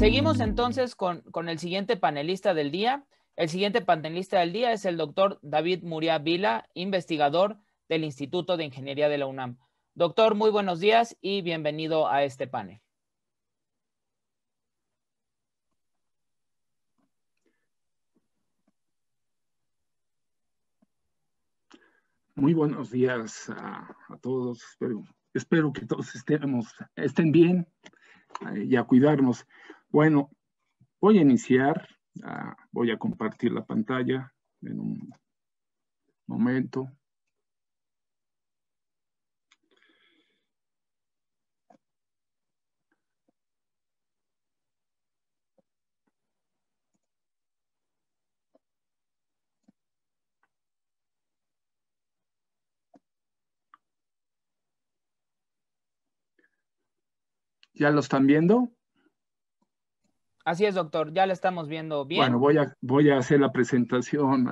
Seguimos entonces con el siguiente panelista del día. El siguiente panelista del día es el doctor David Muriá Vila, investigador del Instituto de Ingeniería de la UNAM. Doctor, muy buenos días y bienvenido a este panel. Muy buenos días a todos. Espero que todos estén bien y a cuidarnos. Bueno, voy a iniciar. Voy a compartir la pantalla en un momento. ¿Ya lo están viendo? Así es, doctor, ya la estamos viendo bien. Bueno, voy a hacer la presentación.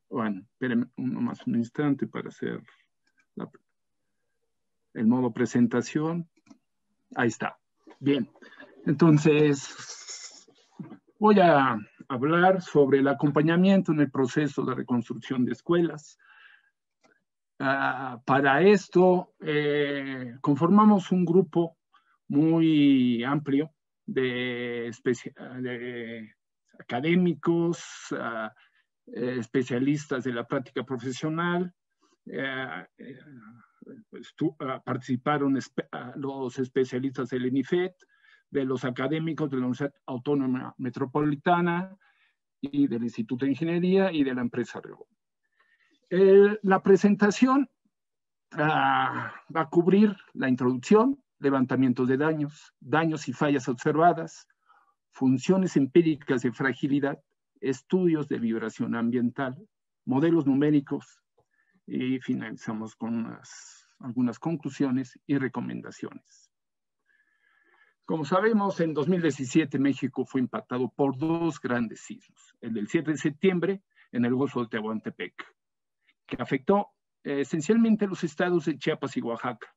Bueno, espérenme un instante para hacer el modo presentación. Ahí está. Bien, entonces voy a hablar sobre el acompañamiento en el proceso de reconstrucción de escuelas. Para esto, conformamos un grupo muy amplio de académicos, especialistas de la práctica profesional. Participaron los especialistas del INIFED, de los académicos de la Universidad Autónoma Metropolitana y del Instituto de Ingeniería y de la empresa Rego. La presentación va a cubrir la introducción, levantamiento de daños y fallas observadas, funciones empíricas de fragilidad, estudios de vibración ambiental, modelos numéricos y finalizamos con algunas conclusiones y recomendaciones. Como sabemos, en 2017 México fue impactado por dos grandes sismos, el del 7 de septiembre en el Golfo de Tehuantepec, que afectó esencialmente los estados de Chiapas y Oaxaca.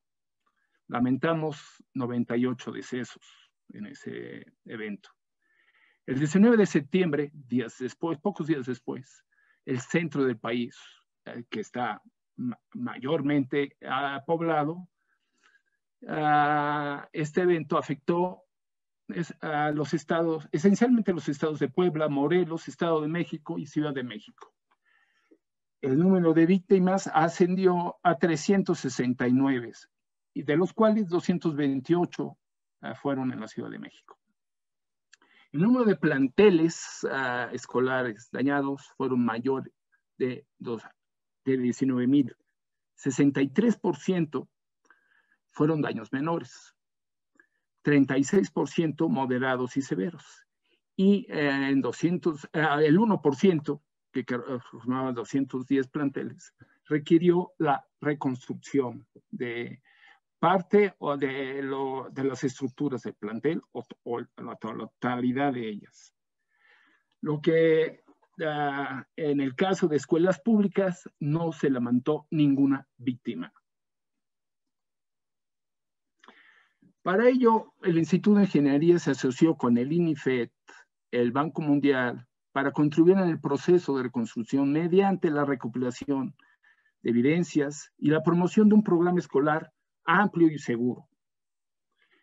Lamentamos 98 decesos en ese evento. El 19 de septiembre, pocos días después, el centro del país, que está mayormente poblado, este evento afectó a los estados, esencialmente los estados de Puebla, Morelos, Estado de México y Ciudad de México. El número de víctimas ascendió a 369, y de los cuales 228 fueron en la Ciudad de México. El número de planteles escolares dañados fueron mayor de 19,000. 63% fueron daños menores, 36% moderados y severos, y el 1%, que formaba 210 planteles, requirió la reconstrucción de parte o de las estructuras del plantel o la totalidad de ellas. Lo que en el caso de escuelas públicas no se lamentó ninguna víctima. Para ello, el Instituto de Ingeniería se asoció con el INIFED, el Banco Mundial, para contribuir en el proceso de reconstrucción mediante la recopilación de evidencias y la promoción de un programa escolar amplio y seguro.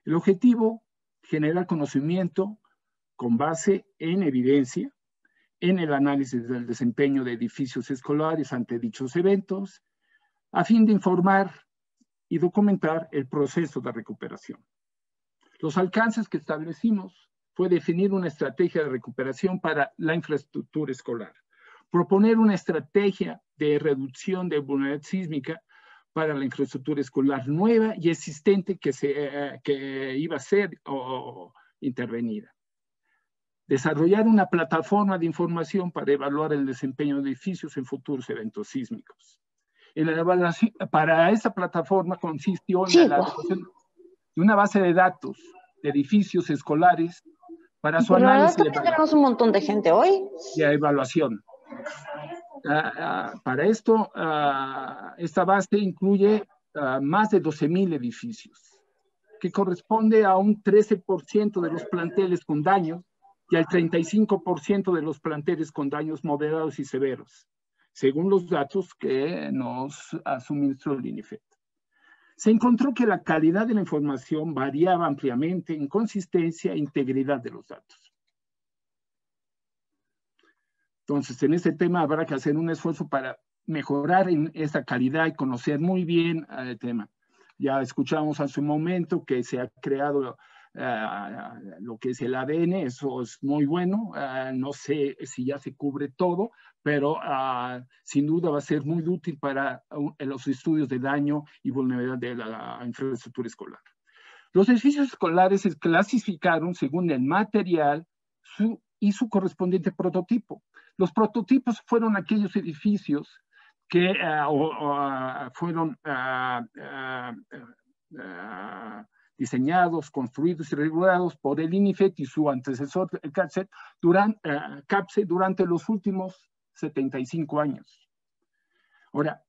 El objetivo, generar conocimiento con base en evidencia, en el análisis del desempeño de edificios escolares ante dichos eventos, a fin de informar y documentar el proceso de recuperación. Los alcances que establecimos fue definir una estrategia de recuperación para la infraestructura escolar, proponer una estrategia de reducción de vulnerabilidad sísmica para la infraestructura escolar nueva y existente que iba a ser intervenida. Desarrollar una plataforma de información para evaluar el desempeño de edificios en futuros eventos sísmicos. Para esa plataforma consistió en la elaboración de una base de datos de edificios escolares para su análisis. Tenemos un montón de gente hoy. Y evaluación. Para esto, esta base incluye más de 12,000 edificios que corresponde a un 13% de los planteles con daños y al 35% de los planteles con daños moderados y severos, según los datos que nos suministró el INIFED. Se encontró que la calidad de la información variaba ampliamente en consistencia e integridad de los datos. Entonces, en este tema habrá que hacer un esfuerzo para mejorar en esta calidad y conocer muy bien el tema. Ya escuchamos hace un momento que se ha creado lo que es el ADN, eso es muy bueno, no sé si ya se cubre todo, pero sin duda va a ser muy útil para los estudios de daño y vulnerabilidad de la infraestructura escolar. Los edificios escolares se clasificaron según el material y su correspondiente prototipo. Los prototipos fueron aquellos edificios que fueron diseñados, construidos y regulados por el INIFED y su antecesor, el CAPSE, durante los últimos 75 años. Ahora,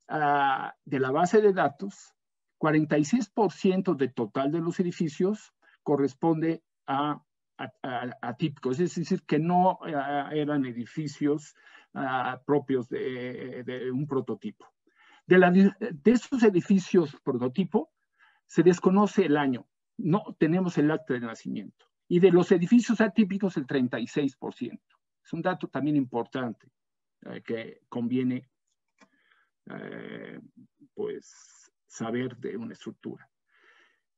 de la base de datos, 46% del total de los edificios corresponde a atípicos, es decir, que no eran edificios propios de un prototipo. De estos edificios prototipo, se desconoce el año, no tenemos el acta de nacimiento. Y de los edificios atípicos, el 36%. Es un dato también importante que conviene pues, saber de una estructura.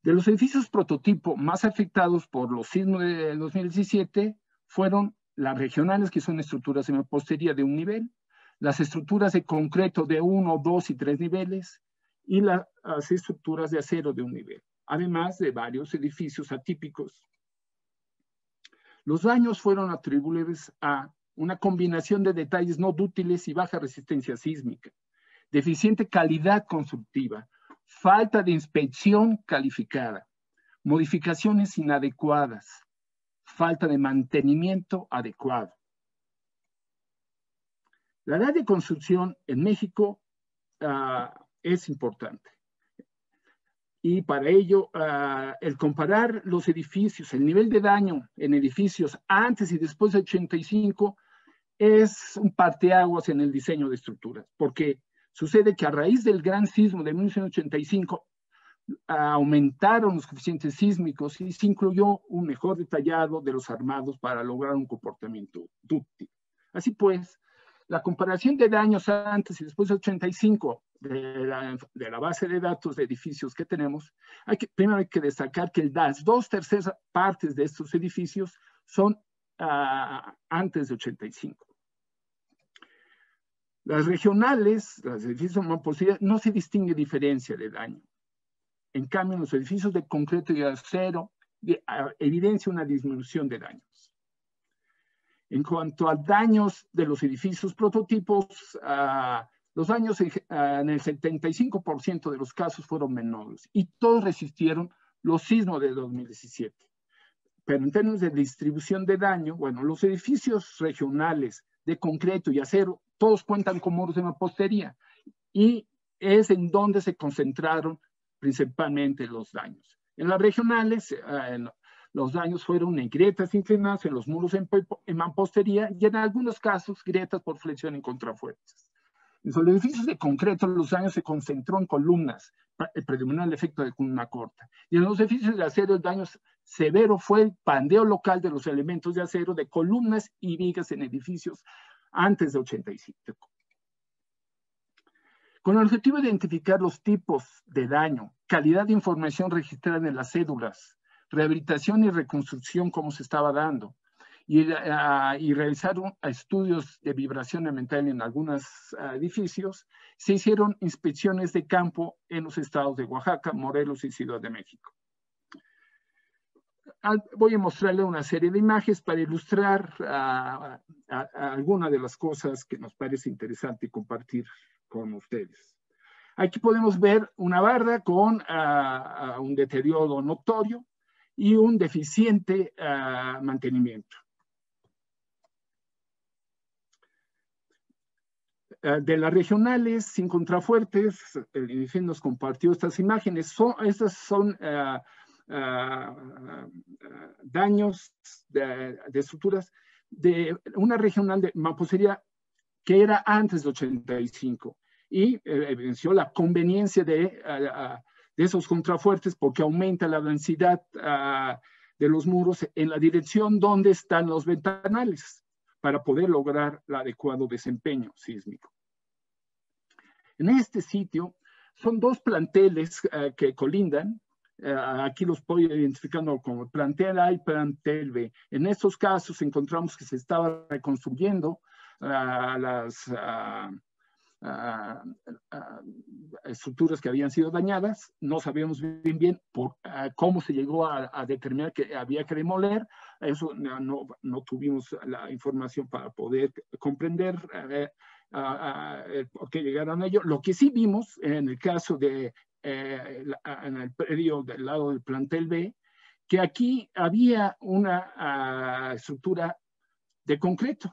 De los edificios prototipo más afectados por los sismos de 2017 fueron las regionales, que son estructuras de mampostería de un nivel, las estructuras de concreto de 1, 2 y 3 niveles y las estructuras de acero de un nivel, además de varios edificios atípicos. Los daños fueron atribuibles a una combinación de detalles no dúctiles y baja resistencia sísmica, deficiente calidad constructiva, falta de inspección calificada, modificaciones inadecuadas, falta de mantenimiento adecuado. La edad de construcción en México es importante. Y para ello, el comparar los edificios, el nivel de daño en edificios antes y después de 85 es un parteaguas en el diseño de estructuras, porque sucede que a raíz del gran sismo de 1985 aumentaron los coeficientes sísmicos y se incluyó un mejor detallado de los armados para lograr un comportamiento dúctil. Así pues, la comparación de daños antes y después de 85 de la base de datos de edificios que tenemos, primero hay que destacar que las 2/3 partes de estos edificios son antes de 85. Las regionales, los edificios de mampostería, no se distingue diferencia de daño. En cambio, en los edificios de concreto y acero, evidencia una disminución de daños. En cuanto a daños de los edificios prototipos, los daños en el 75% de los casos fueron menores y todos resistieron los sismos de 2017. Pero en términos de distribución de daño, bueno, los edificios regionales de concreto y acero, todos cuentan con muros de mampostería y es en donde se concentraron principalmente los daños. En las regionales, los daños fueron en grietas inclinadas, en los muros en mampostería y en algunos casos grietas por flexión en contrafuerzas. En los edificios de concreto, los daños se concentró en columnas, predominó el efecto de columna corta. Y en los edificios de acero, el daño severo fue el pandeo local de los elementos de acero de columnas y vigas en edificios antes de 85. Con el objetivo de identificar los tipos de daño, calidad de información registrada en las cédulas, rehabilitación y reconstrucción como se estaba dando, y realizar estudios de vibración ambiental en algunos edificios, se hicieron inspecciones de campo en los estados de Oaxaca, Morelos y Ciudad de México. Voy a mostrarle una serie de imágenes para ilustrar algunas de las cosas que nos parece interesante compartir con ustedes. Aquí podemos ver una barda con un deterioro notorio y un deficiente mantenimiento. De las regionales sin contrafuertes, el INIFED nos compartió estas imágenes. Estas son daños de estructuras de una regional de mampostería que era antes de 85 y evidenció la conveniencia de esos contrafuertes porque aumenta la densidad de los muros en la dirección donde están los ventanales para poder lograr el adecuado desempeño sísmico. En este sitio son dos planteles que colindan. Aquí los estoy identificando como plantel A y plantel B. En estos casos encontramos que se estaba reconstruyendo las estructuras que habían sido dañadas. No sabíamos bien cómo se llegó a determinar que había que demoler. Eso no tuvimos la información para poder comprender por qué llegaron a ello. Lo que sí vimos en el caso de en el predio del lado del plantel B, que aquí había una estructura de concreto.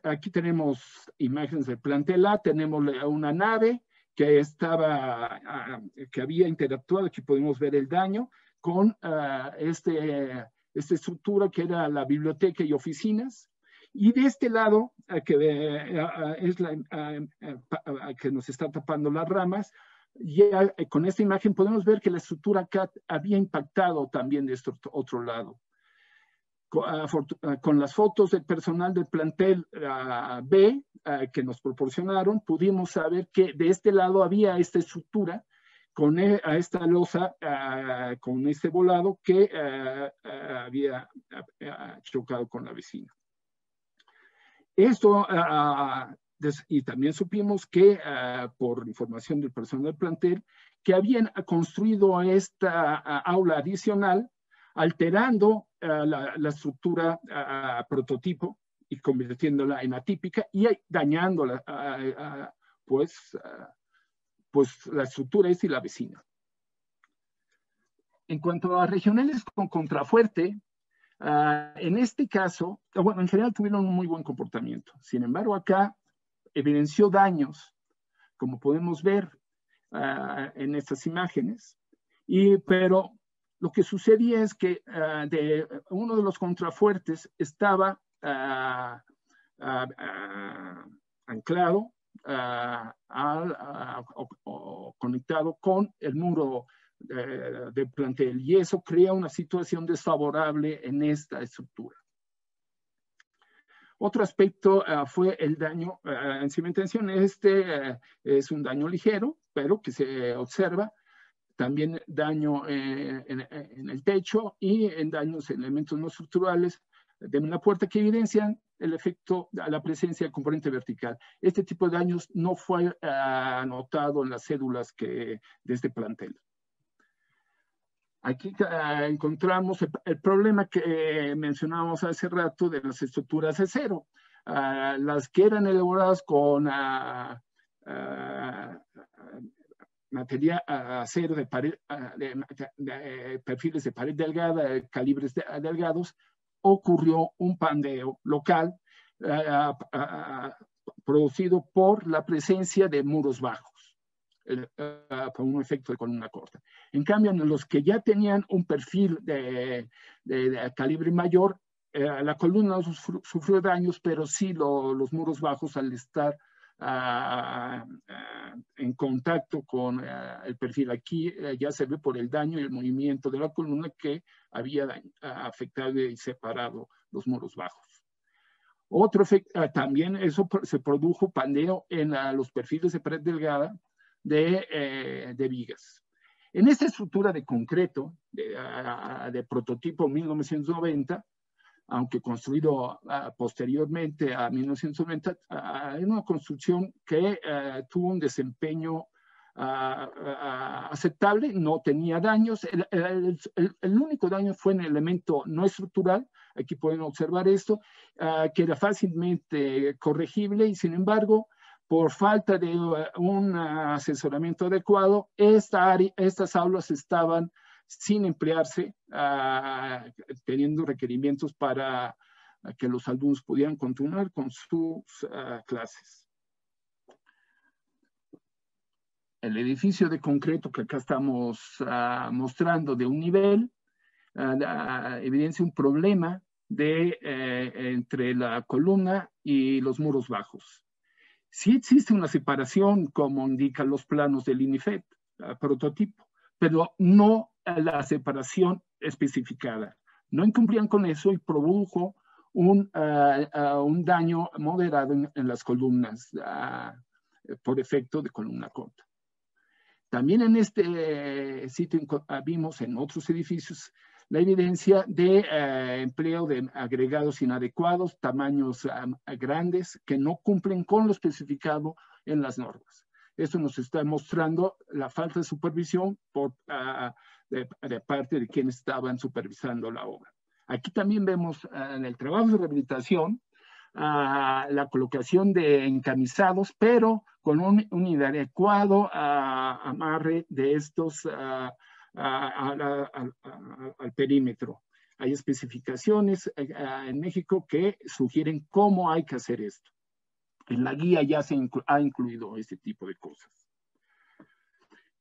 Aquí tenemos imágenes del plantel A, tenemos una nave que había interactuado, aquí podemos ver el daño, con esta estructura que era la biblioteca y oficinas. Y de este lado, es que nos está tapando las ramas, ya con esta imagen podemos ver que la estructura acá había impactado también de este otro lado. Con las fotos del personal del plantel B que nos proporcionaron, pudimos saber que de este lado había esta estructura con esta losa, con este volado que había chocado con la vecina. Esto, y también supimos que, por información del personal del plantel, que habían construido esta aula adicional, alterando la estructura prototipo y convirtiéndola en atípica y dañándola, pues la estructura y la vecina. En cuanto a regionales con contrafuerte, en este caso, bueno, en general tuvieron un muy buen comportamiento. Sin embargo, acá evidenció daños, como podemos ver en estas imágenes, pero lo que sucedía es que uno de los contrafuertes estaba anclado o conectado con el muro de plantel, y eso crea una situación desfavorable en esta estructura. Otro aspecto fue el daño en cimentación. Es un daño ligero, pero que se observa. También daño en el techo y en daños en elementos no estructurales de la puerta que evidencian el efecto de la presencia del componente vertical. Este tipo de daños no fue anotado en las cédulas de este plantel. Aquí encontramos el problema que mencionábamos hace rato de las estructuras de acero. Las que eran elaboradas con material acero de pared, de perfiles de pared delgada, de calibres delgados, ocurrió un pandeo local producido por la presencia de muros bajos, por un efecto de columna corta. En cambio, en los que ya tenían un perfil de calibre mayor, la columna no sufrió daños, pero sí los muros bajos, al estar en contacto con el perfil. Aquí ya se ve por el daño y el movimiento de la columna que había afectado y separado los muros bajos. Otro efecto, también eso se produjo pandeo en los perfiles de pared delgada de vigas. En esta estructura de concreto de prototipo 1990, aunque construido posteriormente a 1990, hay una construcción que tuvo un desempeño aceptable, no tenía daños. El único daño fue en el elemento no estructural. Aquí pueden observar esto, que era fácilmente corregible y, sin embargo, por falta de un asesoramiento adecuado, estas aulas estaban sin emplearse, teniendo requerimientos para que los alumnos pudieran continuar con sus clases. el edificio de concreto que acá estamos mostrando de un nivel, evidencia un problema entre la columna y los muros bajos. Sí existe una separación, como indican los planos del INIFET, prototipo, pero no la separación especificada. No incumplían con eso y produjo un daño moderado en las columnas por efecto de columna corta. También en este sitio vimos en otros edificios la evidencia de empleo de agregados inadecuados, tamaños grandes, que no cumplen con lo especificado en las normas. Esto nos está mostrando la falta de supervisión de parte de quienes estaban supervisando la obra. Aquí también vemos en el trabajo de rehabilitación la colocación de encamisados, pero con un inadecuado amarre de estos al perímetro. Hay especificaciones en México que sugieren cómo hay que hacer esto. En la guía ya se ha incluido este tipo de cosas.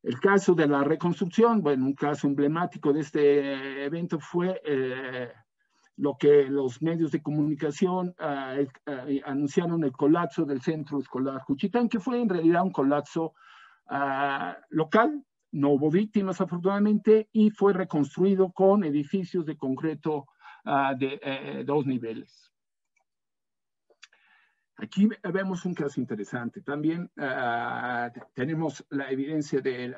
El caso de la reconstrucción, bueno, un caso emblemático de este evento fue lo que los medios de comunicación anunciaron, el colapso del centro escolar Juchitán, que fue en realidad un colapso local. No hubo víctimas, afortunadamente, y fue reconstruido con edificios de concreto de 2 niveles. Aquí vemos un caso interesante. También tenemos la evidencia de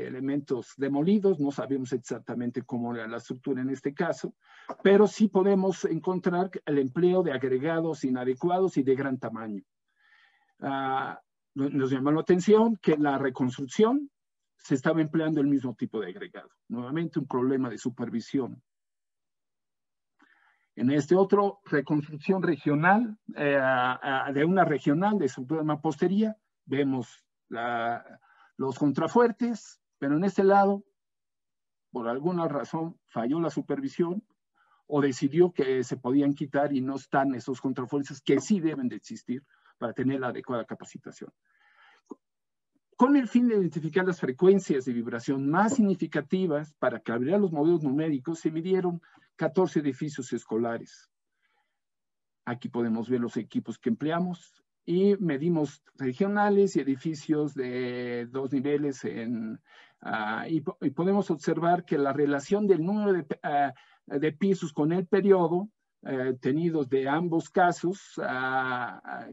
elementos demolidos. No sabemos exactamente cómo era la estructura en este caso, pero sí podemos encontrar el empleo de agregados inadecuados y de gran tamaño. Nos llamó la atención que la reconstrucción se estaba empleando el mismo tipo de agregado. Nuevamente un problema de supervisión. En este otro, reconstrucción regional, de una regional de estructura de mampostería, vemos los contrafuertes, pero en este lado, por alguna razón, falló la supervisión o decidió que se podían quitar y no están esos contrafuertes que sí deben de existir para tener la adecuada capacitación. Con el fin de identificar las frecuencias de vibración más significativas para calibrar los modelos numéricos, se midieron 14 edificios escolares. Aquí podemos ver los equipos que empleamos y medimos regionales y edificios de 2 niveles y podemos observar que la relación del número de pisos con el periodo tenidos de ambos casos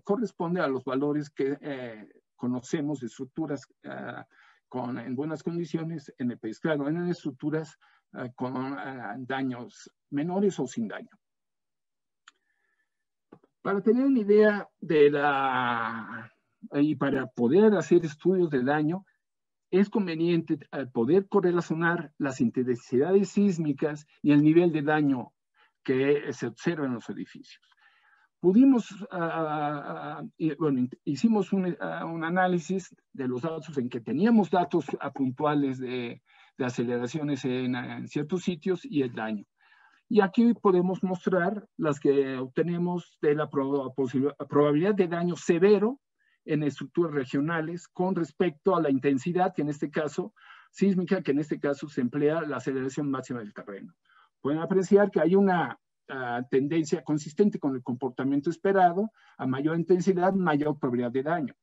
corresponde a los valores que conocemos de estructuras en buenas condiciones en el país. Claro, en estructuras con daños menores o sin daño. Para tener una idea y para poder hacer estudios de daño, es conveniente poder correlacionar las intensidades sísmicas y el nivel de daño que se observa en los edificios. Pudimos, hicimos un análisis de los datos en que teníamos datos puntuales de aceleraciones en ciertos sitios y el daño. Y aquí podemos mostrar las que obtenemos de la probabilidad de daño severo en estructuras regionales con respecto a la intensidad, que en este caso, sísmica, que en este caso se emplea la aceleración máxima del terreno. Pueden apreciar que hay una tendencia consistente con el comportamiento esperado, a mayor intensidad, mayor probabilidad de daño.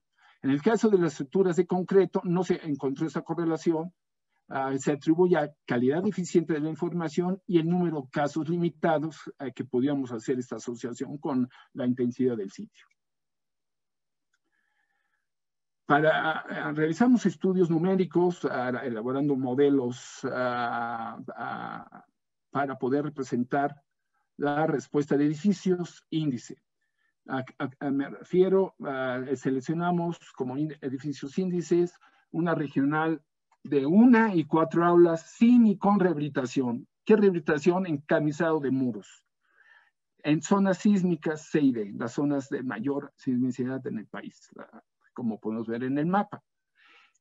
En el caso de las estructuras de concreto, no se encontró esa correlación, se atribuye a calidad deficiente de la información y el número de casos limitados que podíamos hacer esta asociación con la intensidad del sitio. Realizamos estudios numéricos, elaborando modelos para poder representar la respuesta de edificios índice. Me refiero, seleccionamos como edificios índices una regional de 1 y 4 aulas sin y con rehabilitación. ¿Qué rehabilitación? Encamisado de muros. En zonas sísmicas C y D, las zonas de mayor sismicidad en el país, como podemos ver en el mapa.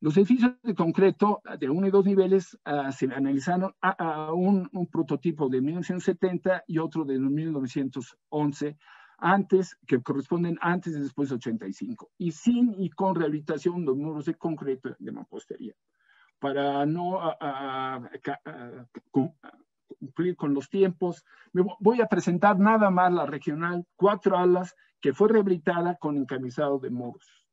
Los edificios de concreto de 1 y 2 niveles se analizaron un prototipo de 1970 y otro de 1911 que corresponden antes y después de 85, y sin y con rehabilitación de muros de concreto de mampostería. Para no cumplir con los tiempos, me voy a presentar nada más la regional 4 alas que fue rehabilitada con encamisado de muros.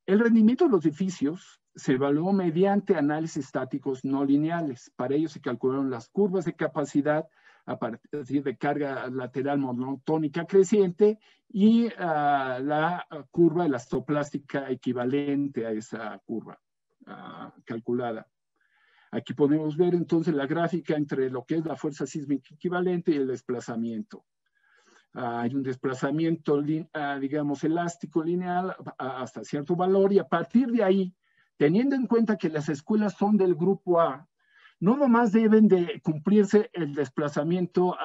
El rendimiento de los edificios se evaluó mediante análisis estáticos no lineales. Para ello se calcularon las curvas de capacidad a partir de carga lateral monotónica creciente y la curva elastoplástica equivalente a esa curva calculada. Aquí podemos ver entonces la gráfica entre lo que es la fuerza sísmica equivalente y el desplazamiento. Hay un desplazamiento, digamos, elástico lineal hasta cierto valor, y a partir de ahí, teniendo en cuenta que las escuelas son del grupo A, no nomás deben de cumplirse el desplazamiento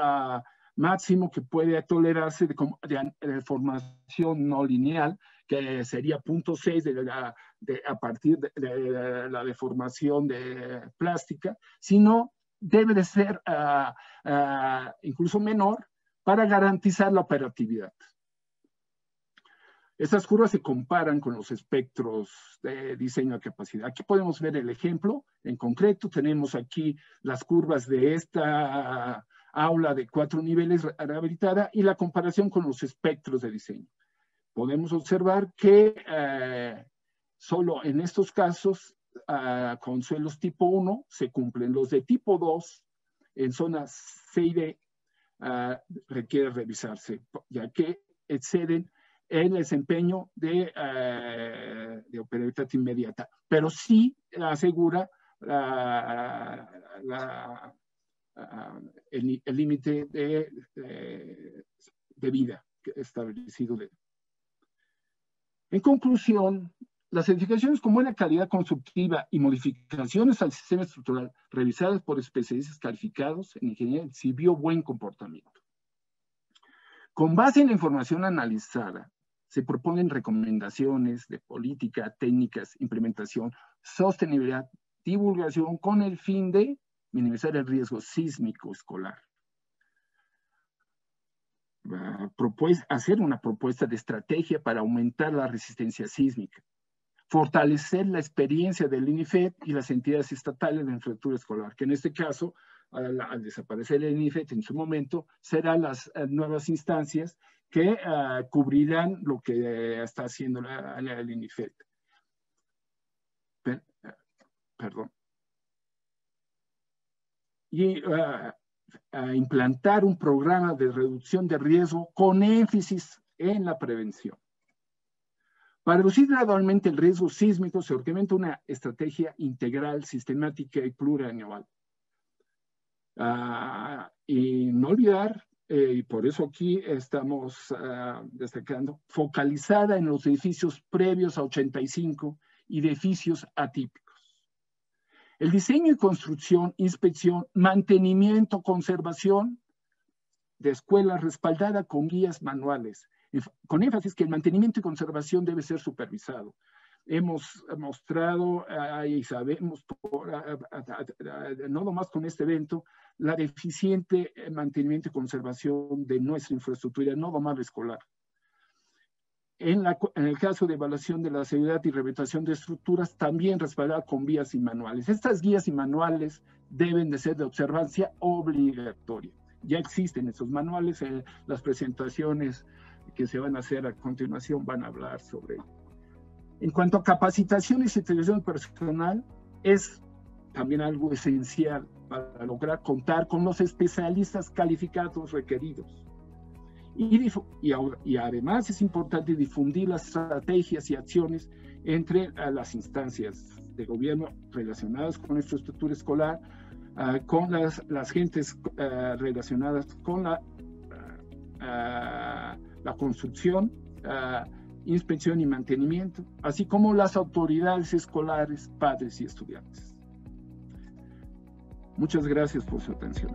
máximo que puede tolerarse de formación no lineal, que sería 0.6 a partir de la deformación plástica, sino debe de ser incluso menor para garantizar la operatividad. Estas curvas se comparan con los espectros de diseño de capacidad. Aquí podemos ver el ejemplo. En concreto, tenemos aquí las curvas de esta aula de 4 niveles rehabilitada y la comparación con los espectros de diseño. Podemos observar que solo en estos casos, con suelos tipo 1, se cumplen. Los de tipo 2, en zonas C y D, requiere revisarse, ya que exceden el desempeño de operatividad inmediata, pero sí asegura el límite de vida establecido. En conclusión, las edificaciones con buena calidad constructiva y modificaciones al sistema estructural realizadas por especialistas calificados en ingeniería exhibió buen comportamiento. Con base en la información analizada, se proponen recomendaciones de política, técnicas, implementación, sostenibilidad, divulgación con el fin de minimizar el riesgo sísmico escolar. Hacer una propuesta de estrategia para aumentar la resistencia sísmica. Fortalecer la experiencia del INIFED y las entidades estatales de infraestructura escolar, que en este caso, al desaparecer el INIFED en su momento, serán las nuevas instancias que cubrirán lo que está haciendo el INIFED. Perdón. Y a implantar un programa de reducción de riesgo con énfasis en la prevención. Para reducir gradualmente el riesgo sísmico se implementa una estrategia integral, sistemática y plurianual. Y no olvidar, y por eso aquí estamos destacando, focalizada en los edificios previos a 85 y edificios atípicos. El diseño y construcción, inspección, mantenimiento, conservación de escuelas respaldada con guías manuales, con énfasis que el mantenimiento y conservación debe ser supervisado. Hemos mostrado y sabemos, no nomás con este evento, la deficiente mantenimiento y conservación de nuestra infraestructura, no nomás escolar. En el caso de evaluación de la seguridad y rehabilitación de estructuras, también respaldada con guías y manuales. Estas guías y manuales deben de ser de observancia obligatoria. Ya existen esos manuales, las presentaciones que se van a hacer a continuación van a hablar sobre ello. En cuanto a capacitación y certificación personal, es también algo esencial para lograr contar con los especialistas calificados requeridos. Y además es importante difundir las estrategias y acciones entre las instancias de gobierno relacionadas con nuestra estructura escolar, con las gentes relacionadas con la construcción, inspección y mantenimiento, así como las autoridades escolares, padres y estudiantes. Muchas gracias por su atención.